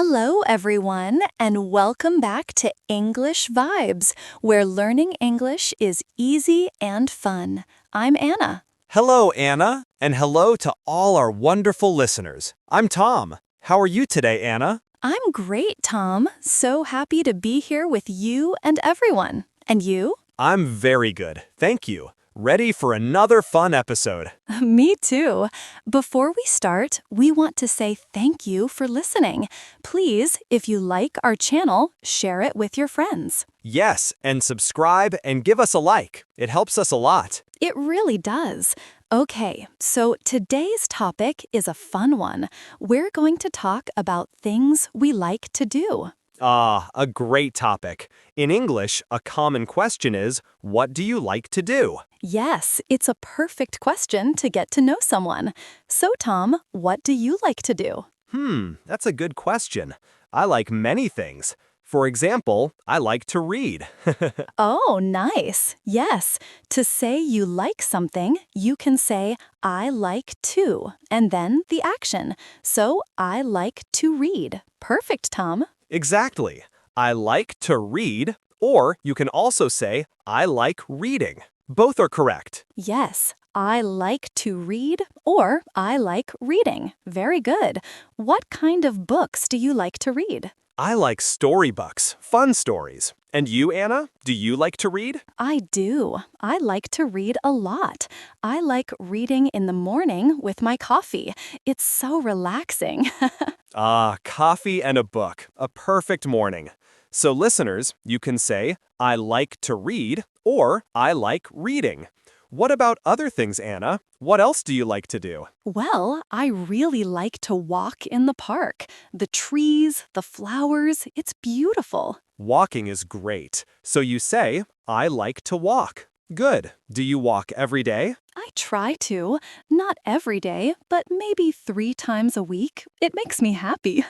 Hello, everyone, and welcome back to English Vibes, where learning English is easy and fun. I'm Anna. Hello, Anna, and hello to all our wonderful listeners. I'm Tom. How are you today, Anna? I'm great, Tom. So happy to be here with you and everyone. And you? I'm very good, thank you. Ready for another fun episode. Me too. Before we start, we want to say thank you for listening. Please, if you like our channel, share it with your friends. Yes, and subscribe and give us a like. It helps us a lot. It really does. Okay, so today's topic is a fun one. We're going to talk about things we like to do. A great topic. In English, a common question is, what do you like to do? Yes, it's a perfect question to get to know someone. So, Tom, what do you like to do? That's a good question. I like many things. For example, I like to read. Oh, nice. Yes, to say you like something, you can say, I like to, and then the action. So, I like to read. Perfect, Tom. Exactly. I like to read, or you can also say, I like reading. Both are correct. Yes, I like to read or I like reading. Very good. What kind of books do you like to read? I like storybooks, fun stories. And you, Anna, do you like to read? I do. I like to read a lot. I like reading in the morning with my coffee. It's so relaxing. Coffee and a book. A perfect morning. So listeners, you can say, I like to read, or I like reading. What about other things, Anna? What else do you like to do? Well, I really like to walk in the park. The trees, the flowers, it's beautiful. Walking is great. So you say, I like to walk. Good. Do you walk every day? I try to. Not every day, but maybe 3 times a week. It makes me happy.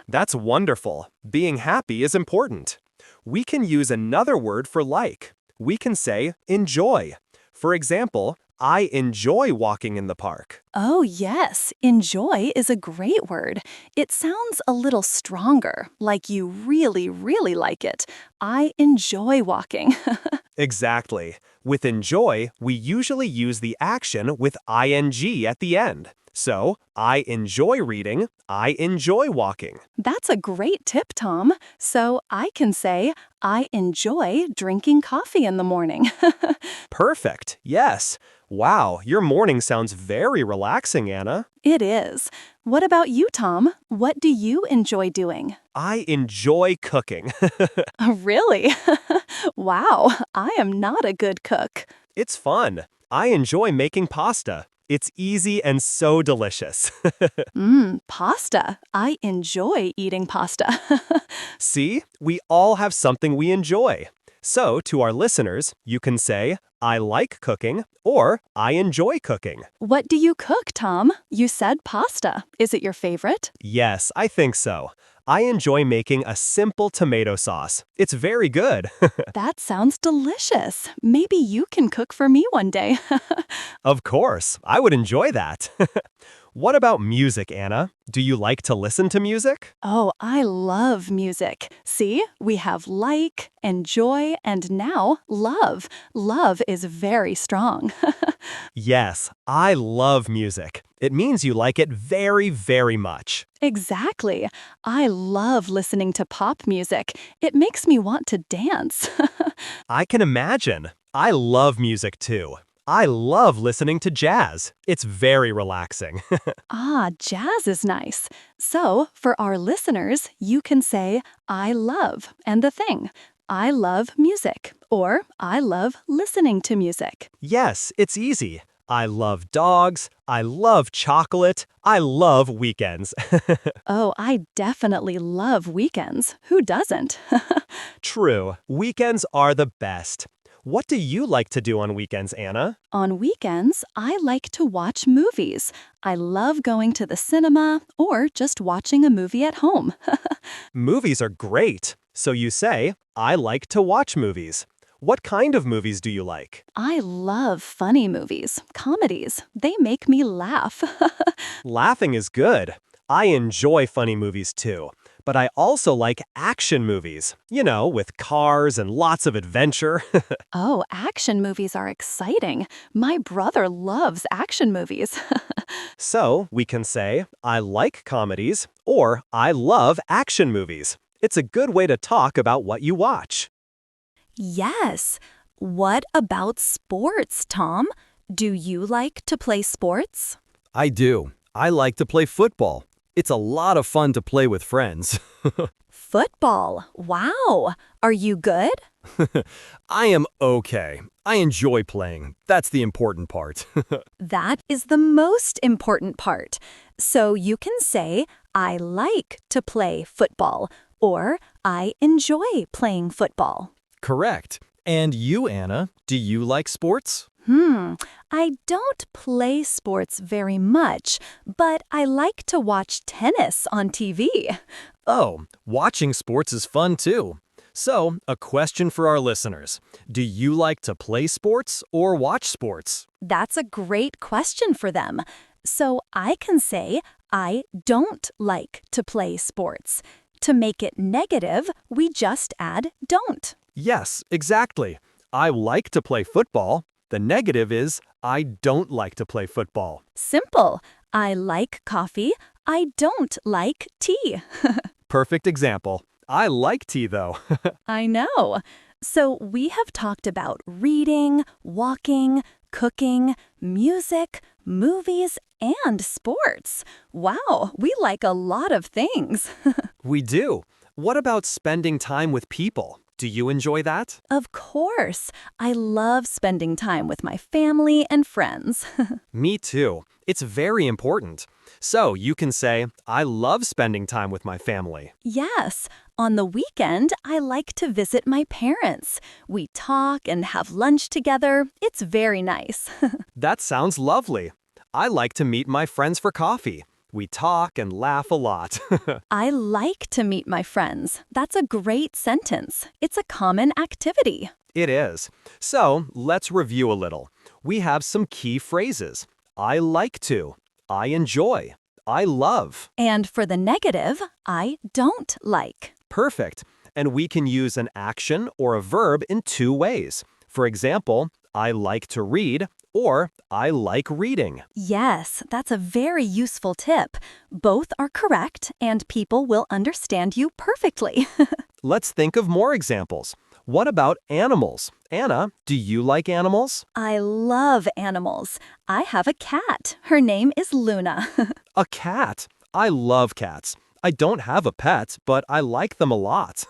That's wonderful. Being happy is important. We can use another word for like. We can say enjoy. For example, I enjoy walking in the park. Oh, yes. Enjoy is a great word. It sounds a little stronger, like you really, really like it. I enjoy walking. Exactly. With enjoy, we usually use the action with ing at the end. So, I enjoy reading, I enjoy walking. That's a great tip, Tom. So I can say, I enjoy drinking coffee in the morning. Perfect. Yes. Wow, your morning sounds very relaxing, Anna. It is. What about you, Tom? What do you enjoy doing? I enjoy cooking. Really? Wow, I am not a good cook. It's fun. I enjoy making pasta. It's easy and so delicious. Pasta. I enjoy eating pasta. See, we all have something we enjoy. So, to our listeners, you can say, I like cooking, or I enjoy cooking. What do you cook, Tom? You said pasta. Is it your favorite? Yes, I think so. I enjoy making a simple tomato sauce. It's very good. That sounds delicious. Maybe you can cook for me one day. Of course, I would enjoy that. What about music, Anna? Do you like to listen to music? Oh, I love music. See, we have like, enjoy, and now love. Love is very strong. Yes, I love music. It means you like it very, very much. Exactly. I love listening to pop music. It makes me want to dance. I can imagine. I love music too. I love listening to jazz. It's very relaxing. Jazz is nice. So, for our listeners, you can say, I love, and the thing. I love music, or I love listening to music. Yes, it's easy. I love dogs. I love chocolate. I love weekends. Oh, I definitely love weekends. Who doesn't? True, weekends are the best. What do you like to do on weekends, Anna? On weekends, I like to watch movies. I love going to the cinema or just watching a movie at home. Movies are great. So you say, I like to watch movies. What kind of movies do you like? I love funny movies, comedies. They make me laugh. Laughing is good. I enjoy funny movies too. but I also like action movies. You know, with cars and lots of adventure. Oh, action movies are exciting. My brother loves action movies. So we can say, I like comedies or I love action movies. It's a good way to talk about what you watch. Yes. What about sports, Tom? Do you like to play sports? I do. I like to play football. It's a lot of fun to play with friends. Football. Wow. Are you good? I am okay. I enjoy playing. That's the important part. That is the most important part. So you can say, I like to play football, or I enjoy playing football. Correct. And you, Anna, do you like sports? I don't play sports very much, but I like to watch tennis on TV. Oh, watching sports is fun too. So, a question for our listeners. Do you like to play sports or watch sports? That's a great question for them. So I can say, I don't like to play sports. To make it negative, we just add don't. Yes, exactly. I like to play football. The negative is I don't like to play football. Simple. I like coffee. I don't like tea. Perfect example. I like tea though. I know. So we have talked about reading, walking, cooking, music, movies, and sports. Wow, we like a lot of things. We do. What about spending time with people? Do you enjoy that? Of course, I love spending time with my family and friends. Me too. It's very important. So you can say, I love spending time with my family. Yes, on the weekend, I like to visit my parents. We talk and have lunch together. It's very nice. That sounds lovely. I like to meet my friends for coffee. We talk and laugh a lot. I like to meet my friends. That's a great sentence. It's a common activity. It is. So let's review a little. We have some key phrases. I like to. I enjoy. I love. And for the negative, I don't like. Perfect. And we can use an action or a verb in two ways. For example, I like to read or I like reading. Yes, that's a very useful tip. Both are correct, and people will understand you perfectly. Let's think of more examples. What about animals? Anna, do you like animals? I love animals. I have a cat. Her name is Luna. A cat. I love cats. I don't have a pet, but I like them a lot.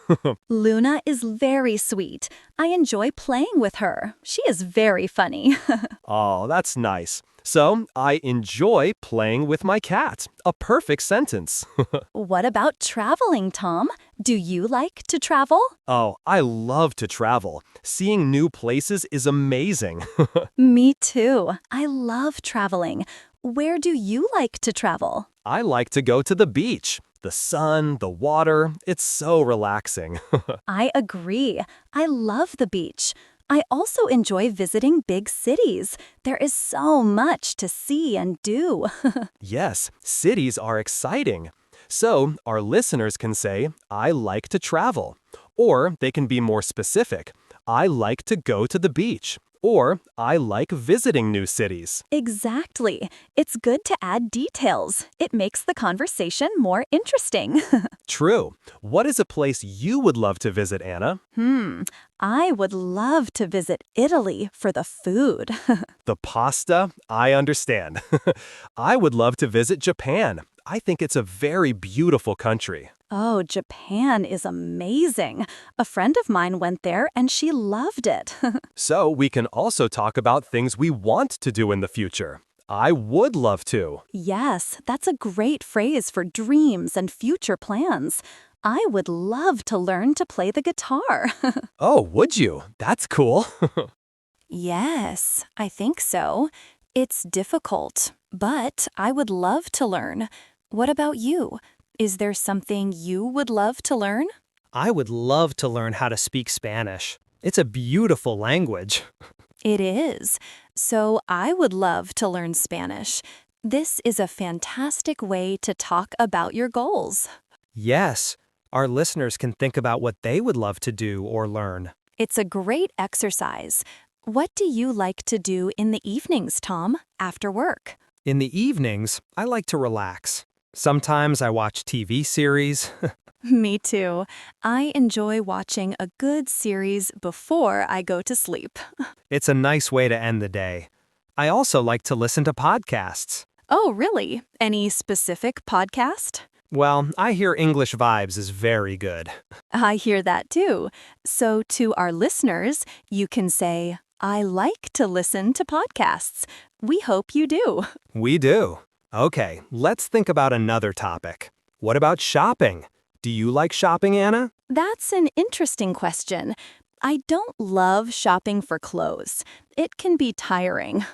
Luna is very sweet. I enjoy playing with her. She is very funny. Oh, that's nice. So, I enjoy playing with my cat. A perfect sentence. What about traveling, Tom? Do you like to travel? Oh, I love to travel. Seeing new places is amazing. Me too. I love traveling. Where do you like to travel? I like to go to the beach. The sun, the water, it's so relaxing. I agree. I love the beach. I also enjoy visiting big cities. There is so much to see and do. Yes, cities are exciting. So, our listeners can say, I like to travel. Or they can be more specific. I like to go to the beach. Or I like visiting new cities. Exactly. It's good to add details. It makes the conversation more interesting. True. What is a place you would love to visit, Anna? I would love to visit Italy for the food. The pasta? I understand. I would love to visit Japan. I think it's a very beautiful country. Oh, Japan is amazing. A friend of mine went there and she loved it. So we can also talk about things we want to do in the future. I would love to. Yes, that's a great phrase for dreams and future plans. I would love to learn to play the guitar. Oh, would you? That's cool. Yes, I think so. It's difficult, but I would love to learn. What about you? Is there something you would love to learn? I would love to learn how to speak Spanish. It's a beautiful language. It is. So I would love to learn Spanish. This is a fantastic way to talk about your goals. Yes, Our listeners can think about what they would love to do or learn. It's a great exercise. What do you like to do in the evenings, Tom, after work? In the evenings, I like to relax. Sometimes I watch TV series. Me too. I enjoy watching a good series before I go to sleep. It's a nice way to end the day. I also like to listen to podcasts. Oh, really? Any specific podcast? Well, I hear English Vibes is very good. I hear that too. So to our listeners, you can say, I like to listen to podcasts. We hope you do. We do. Okay, let's think about another topic. What about shopping? Do you like shopping, Anna? That's an interesting question. I don't love shopping for clothes. It can be tiring.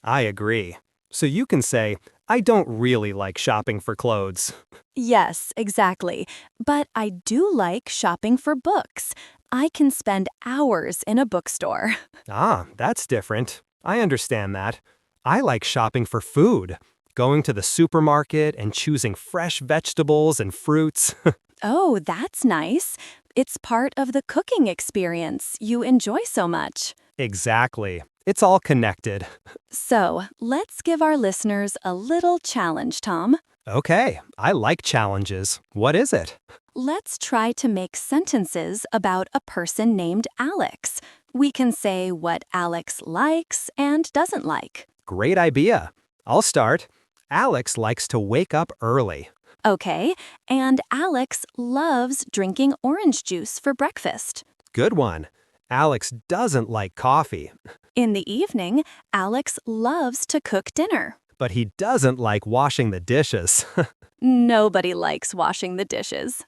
I agree. So you can say, I don't really like shopping for clothes. Yes, exactly. But I do like shopping for books. I can spend hours in a bookstore. Ah, that's different. I understand that. I like shopping for food. Going to the supermarket and choosing fresh vegetables and fruits. Oh, that's nice. It's part of the cooking experience you enjoy so much. Exactly. It's all connected. So, let's give our listeners a little challenge, Tom. Okay, I like challenges. What is it? Let's try to make sentences about a person named Alex. We can say what Alex likes and doesn't like. Great idea. I'll start. Alex likes to wake up early. Okay, and Alex loves drinking orange juice for breakfast. Good one. Alex doesn't like coffee, In the evening, Alex loves to cook dinner. but he doesn't like washing the dishes. Nobody likes washing the dishes.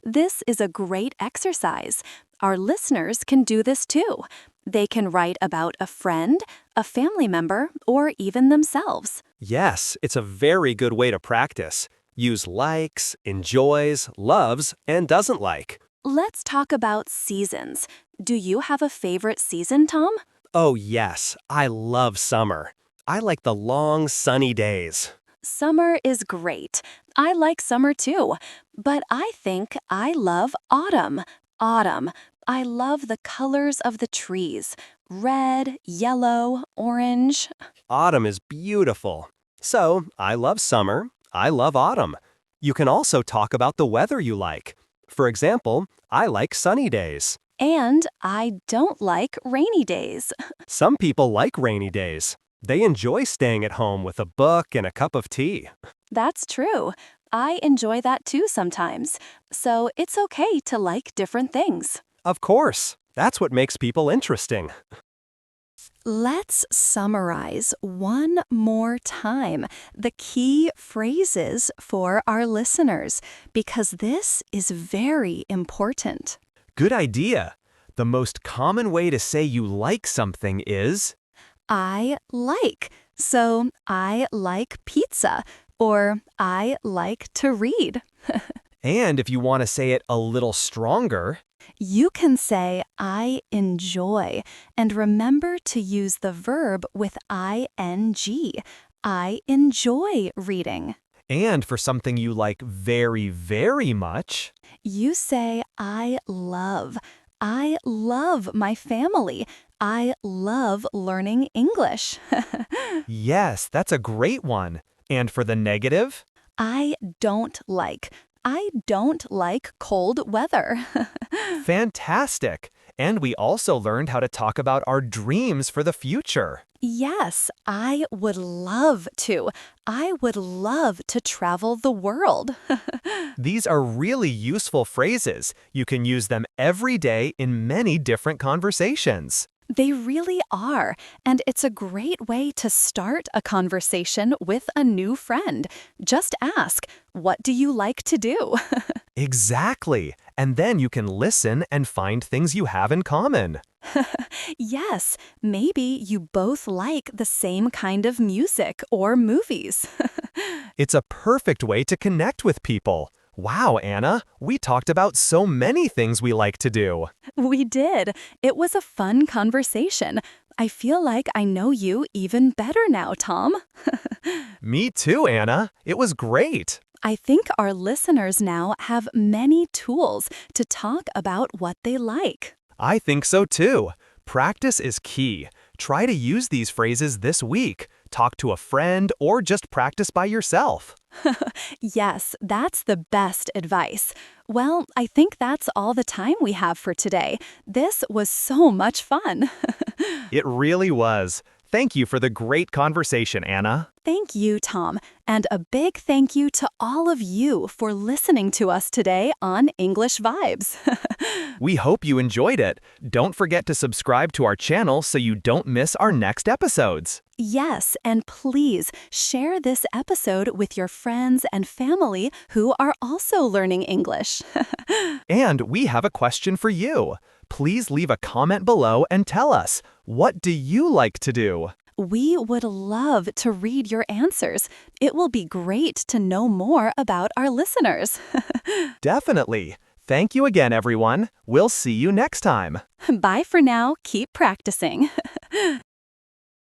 This is a great exercise. Our listeners can do this too. They can write about a friend, a family member, or even themselves. Yes, it's a very good way to practice. Use likes, enjoys, loves, and doesn't like. Let's talk about seasons. Do you have a favorite season, Tom? Oh yes, I love summer. I like the long, sunny days. Summer is great. I like summer too. But I think I love autumn. Autumn. I love the colors of the trees. Red, yellow, orange. Autumn is beautiful. So, I love summer. I love autumn. You can also talk about the weather you like. For example, I like sunny days. And I don't like rainy days. Some people like rainy days. They enjoy staying at home with a book and a cup of tea. That's true. I enjoy that too sometimes. So it's okay to like different things. Of course, that's what makes people interesting. Let's summarize one more time the key phrases for our listeners, because this is very important. Good idea. The most common way to say you like something is, I like. So I like pizza, or I like to read. and if you want to say it a little stronger, You can say I enjoy, and remember to use the verb with ing. I enjoy reading. and for something you like very, very much, You say I love. I love my family. I love learning English. yes, that's a great one. And for the negative, I don't like. I don't like cold weather. fantastic. And we also learned how to talk about our dreams for the future. Yes, I would love to. I would love to travel the world. These are really useful phrases. You can use them every day in many different conversations. They really are, and it's a great way to start a conversation with a new friend. Just ask, what do you like to do? Exactly. And then you can listen and find things you have in common. Yes, maybe you both like the same kind of music or movies. It's a perfect way to connect with people. Wow, Anna, we talked about so many things we like to do. We did. It was a fun conversation. I feel like I know you even better now, Tom. Me too, Anna. It was great. I think our listeners now have many tools to talk about what they like. I think so too. Practice is key. Try to use these phrases this week. Talk to a friend or just practice by yourself. Yes, that's the best advice. Well, I think that's all the time we have for today. This was so much fun. It really was. Thank you for the great conversation, Anna. Thank you, Tom, and a big thank you to all of you for listening to us today on English Vibes. We hope you enjoyed it. Don't forget to subscribe to our channel so you don't miss our next episodes. Yes, and please share this episode with your friends and family who are also learning English. And we have a question for you. Please leave a comment below and tell us, what do you like to do? We would love to read your answers. It will be great to know more about our listeners. Definitely. Thank you again, everyone. We'll see you next time. Bye for now. Keep practicing.